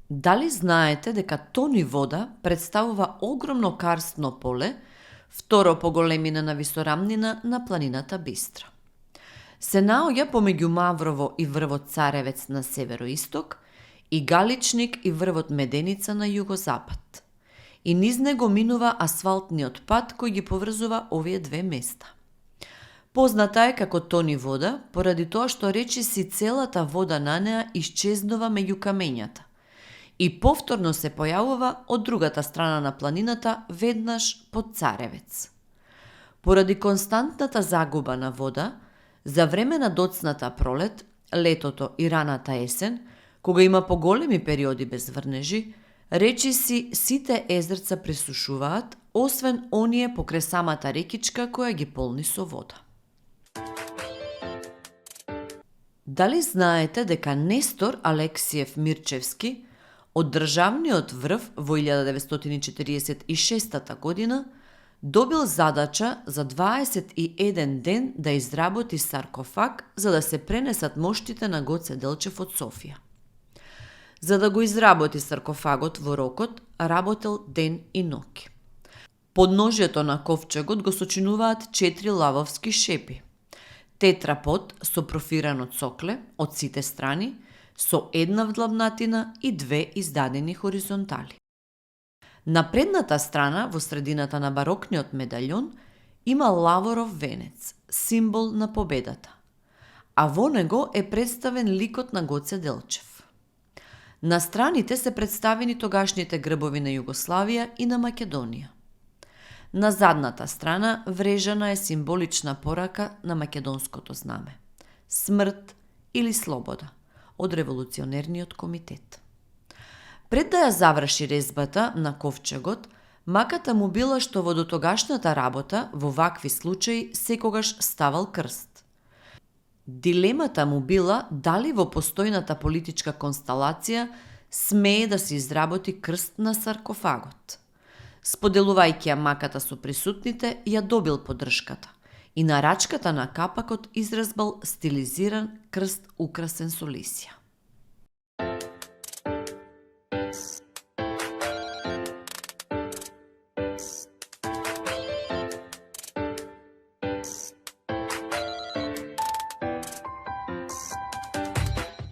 Дали знаете дека тони вода представува огромно карстно поле, второ по големина на висорамнина на планината Бистра? Се наоѓа помеѓу Маврово и врвот Царевец на североисток и Галичник и врвот Меденица на југозапад. И низ него минува асфалтниот пат кој ги поврзува овие две места. Позната е како тони вода, поради тоа што речиси целата вода на неа исчезнува меѓу камењата и повторно се појавува од другата страна на планината, веднаш под Царевец. Поради константната загуба на вода, за време на доцната пролет, летото и раната есен, кога има поголеми периоди без врнежи, речиси сите езерца пресушуваат, освен оние покрај самата рекичка која ги полни со вода. Дали знаете дека Нестор Алексиев Мирчевски од државниот врв во 1946 година добил задача за 21 ден да изработи саркофаг за да се пренесат моштите на Гоце Делчев од Софија. За да го изработи саркофагот во рокот, работел ден и ноќ. Подножјето на ковчегот го сочинуваат 4 лавовски шепи. Тетрапод со профирано цокле од сите страни, со една вдлабнатина и 2 издадени хоризонтали. На предната страна, во средината на барокниот медаљон, има лаворов венец, символ на победата, а во него е представен ликот на Гоце Делчев. На страните се представени тогашните грбови на Југославија и на Македонија. На задната страна врежана е символична порака на македонското знаме – смрт или слобода од револуционерниот комитет. Пред да ја заврши резбата на ковчегот, маката му била што во дотогашната работа во вакви случаи секогаш ставал крст. Дилемата му била дали во постојната политичка консталација смее да се изработи крст на саркофагот. Споделувајќи ја маката со присутните, ја добил поддршката и на рачката на капакот изразбал стилизиран крст украсен со лисја.